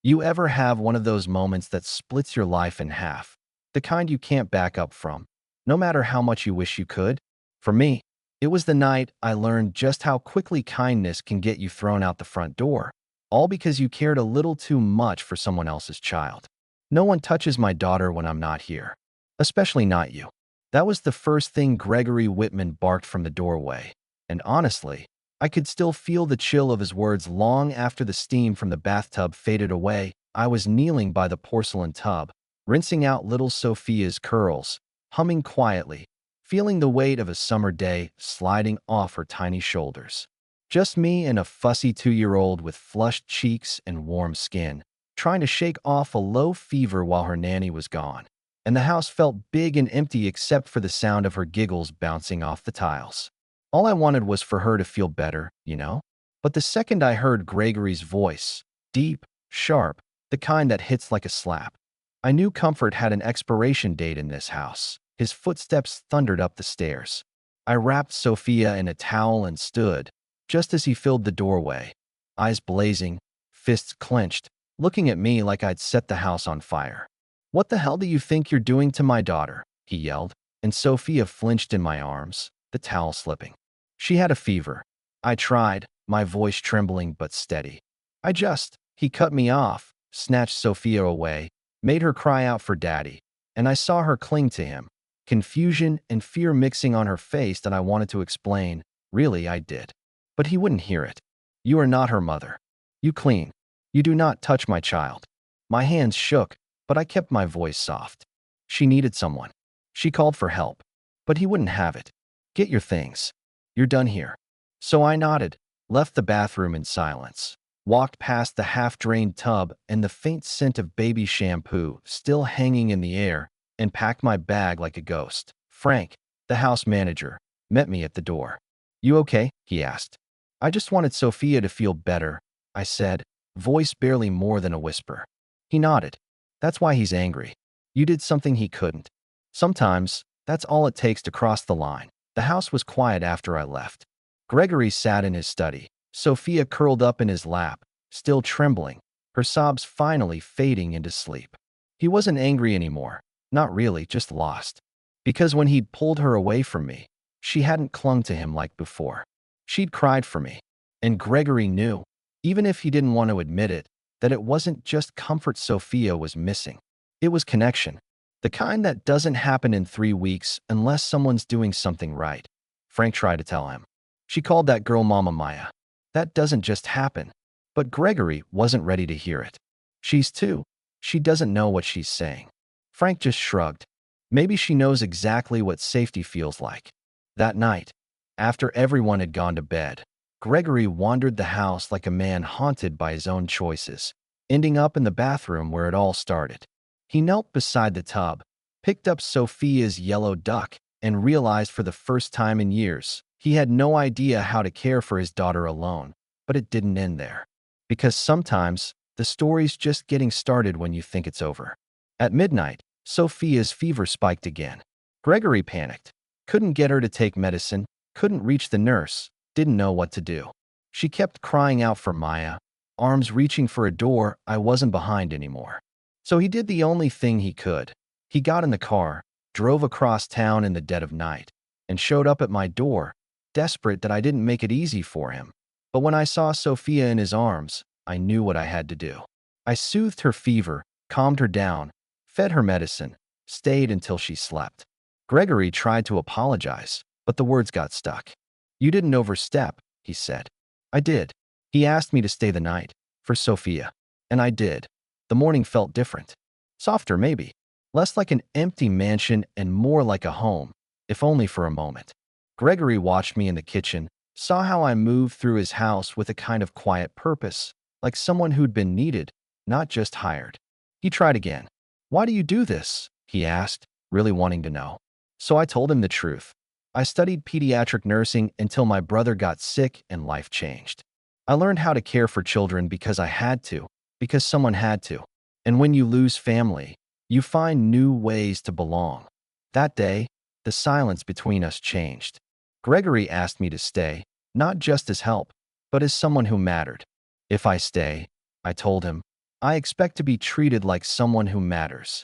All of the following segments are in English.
You ever have one of those moments that splits your life in half? The kind you can't back up from, no matter how much you wish you could? For me, it was the night I learned just how quickly kindness can get you thrown out the front door, all because you cared a little too much for someone else's child. No one touches my daughter when I'm not here, especially not you. That was the first thing Gregory Whitman barked from the doorway, and honestly, I could still feel the chill of his words long after the steam from the bathtub faded away. I was kneeling by the porcelain tub, rinsing out little Sophia's curls, humming quietly, feeling the weight of a summer day sliding off her tiny shoulders. Just me and a fussy 2-year-old with flushed cheeks and warm skin, trying to shake off a low fever while her nanny was gone. And the house felt big and empty except for the sound of her giggles bouncing off the tiles. All I wanted was for her to feel better, you know? But the second I heard Gregory's voice, deep, sharp, the kind that hits like a slap, I knew comfort had an expiration date in this house. His footsteps thundered up the stairs. I wrapped Sophia in a towel and stood, just as he filled the doorway, eyes blazing, fists clenched, looking at me like I'd set the house on fire. "What the hell do you think you're doing to my daughter?" he yelled, and Sophia flinched in my arms, the towel slipping. She had a fever. I tried, my voice trembling but steady. He cut me off, snatched Sophia away, made her cry out for daddy, and I saw her cling to him, confusion and fear mixing on her face that I wanted to explain. Really, I did. But he wouldn't hear it. "You are not her mother. You clean. You do not touch my child." My hands shook, but I kept my voice soft. She needed someone. She called for help. But he wouldn't have it. "Get your things. You're done here." So I nodded, left the bathroom in silence, walked past the half-drained tub and the faint scent of baby shampoo still hanging in the air, and packed my bag like a ghost. Frank, the house manager, met me at the door. "You okay?" he asked. "I just wanted Sophia to feel better," I said, voice barely more than a whisper. He nodded. "That's why he's angry. You did something he couldn't. Sometimes, that's all it takes to cross the line." The house was quiet after I left. Gregory sat in his study, Sophia curled up in his lap, still trembling, her sobs finally fading into sleep. He wasn't angry anymore, not really, just lost. Because when he'd pulled her away from me, she hadn't clung to him like before. She'd cried for me. And Gregory knew, even if he didn't want to admit it, that it wasn't just comfort Sophia was missing. It was connection. The kind that doesn't happen in 3 weeks unless someone's doing something right. Frank tried to tell him. "She called that girl Mama Maya. That doesn't just happen." But Gregory wasn't ready to hear it. "She's 2. She doesn't know what she's saying." Frank just shrugged. "Maybe she knows exactly what safety feels like." That night, after everyone had gone to bed, Gregory wandered the house like a man haunted by his own choices, ending up in the bathroom where it all started. He knelt beside the tub, picked up Sophia's yellow duck, and realized for the first time in years, he had no idea how to care for his daughter alone. But it didn't end there. Because sometimes, the story's just getting started when you think it's over. At midnight, Sophia's fever spiked again. Gregory panicked. Couldn't get her to take medicine, couldn't reach the nurse, didn't know what to do. She kept crying out for Maya, arms reaching for a door. I wasn't behind anymore. So he did the only thing he could. He got in the car, drove across town in the dead of night, and showed up at my door, desperate that I didn't make it easy for him. But when I saw Sophia in his arms, I knew what I had to do. I soothed her fever, calmed her down, fed her medicine, stayed until she slept. Gregory tried to apologize, but the words got stuck. "You didn't overstep," he said. "I did." He asked me to stay the night, for Sophia. And I did. The morning felt different. Softer, maybe. Less like an empty mansion and more like a home, if only for a moment. Gregory watched me in the kitchen, saw how I moved through his house with a kind of quiet purpose, like someone who'd been needed, not just hired. He tried again. "Why do you do this?" he asked, really wanting to know. So I told him the truth. I studied pediatric nursing until my brother got sick and life changed. I learned how to care for children because I had to, because someone had to. And when you lose family, you find new ways to belong. That day, the silence between us changed. Gregory asked me to stay, not just as help, but as someone who mattered. "If I stay," I told him, I expect to be treated like someone who matters."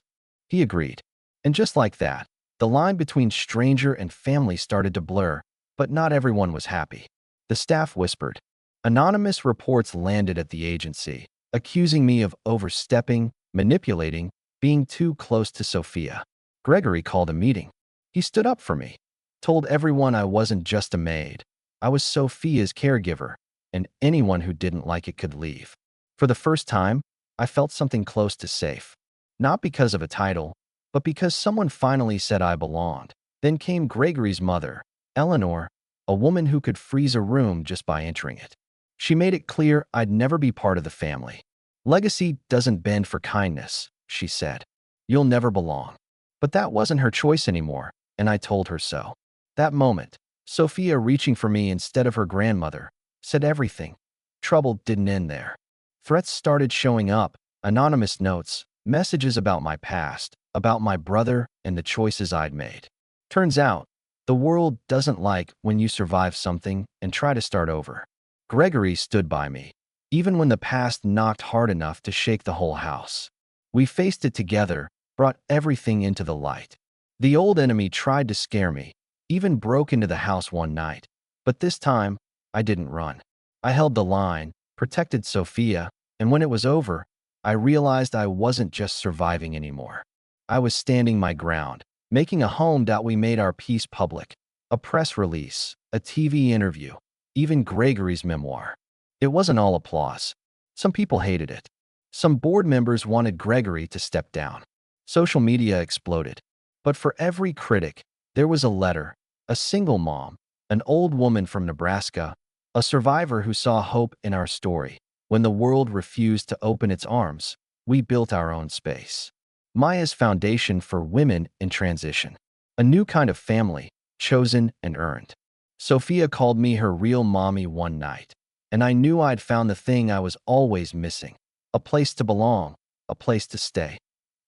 He agreed. And just like that, the line between stranger and family started to blur, but not everyone was happy. The staff whispered. Anonymous reports landed at the agency, accusing me of overstepping, manipulating, being too close to Sophia. Gregory called a meeting. He stood up for me, told everyone I wasn't just a maid. I was Sophia's caregiver, and anyone who didn't like it could leave. For the first time, I felt something close to safe. Not because of a title, but because someone finally said I belonged. Then came Gregory's mother, Eleanor, a woman who could freeze a room just by entering it. She made it clear I'd never be part of the family. "Legacy doesn't bend for kindness," she said. "You'll never belong." But that wasn't her choice anymore, and I told her so. That moment, Sophia reaching for me instead of her grandmother, said everything. Trouble didn't end there. Threats started showing up, anonymous notes, messages about my past, about my brother and the choices I'd made. Turns out, the world doesn't like when you survive something and try to start over. Gregory stood by me, even when the past knocked hard enough to shake the whole house. We faced it together, brought everything into the light. The old enemy tried to scare me, even broke into the house one night. But this time, I didn't run. I held the line, protected Sophia, and when it was over, I realized I wasn't just surviving anymore. I was standing my ground, making a home that we made our peace public. A press release, a TV interview, even Gregory's memoir. It wasn't all applause. Some people hated it. Some board members wanted Gregory to step down. Social media exploded. But for every critic, there was a letter, a single mom, an old woman from Nebraska, a survivor who saw hope in our story. When the world refused to open its arms, we built our own space. Maya's foundation for women in transition. A new kind of family, chosen and earned. Sophia called me her real mommy one night, and I knew I'd found the thing I was always missing. A place to belong, a place to stay.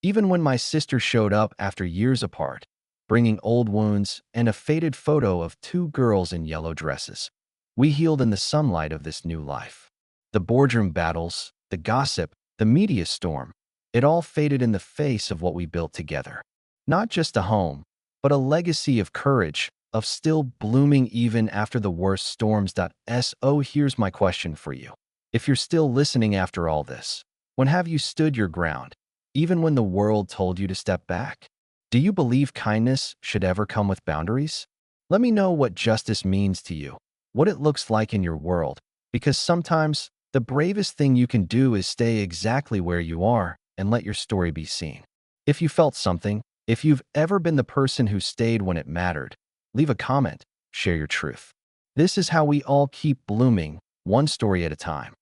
Even when my sister showed up after years apart, bringing old wounds and a faded photo of two girls in yellow dresses, we healed in the sunlight of this new life. The boardroom battles, the gossip, the media storm, it all faded in the face of what we built together. Not just a home, but a legacy of courage, of still blooming even after the worst storms. So here's my question for you. If you're still listening after all this, when have you stood your ground, even when the world told you to step back? Do you believe kindness should ever come with boundaries? Let me know what justice means to you, what it looks like in your world, because sometimes the bravest thing you can do is stay exactly where you are and let your story be seen. If you felt something, if you've ever been the person who stayed when it mattered, leave a comment, share your truth. This is how we all keep blooming, one story at a time.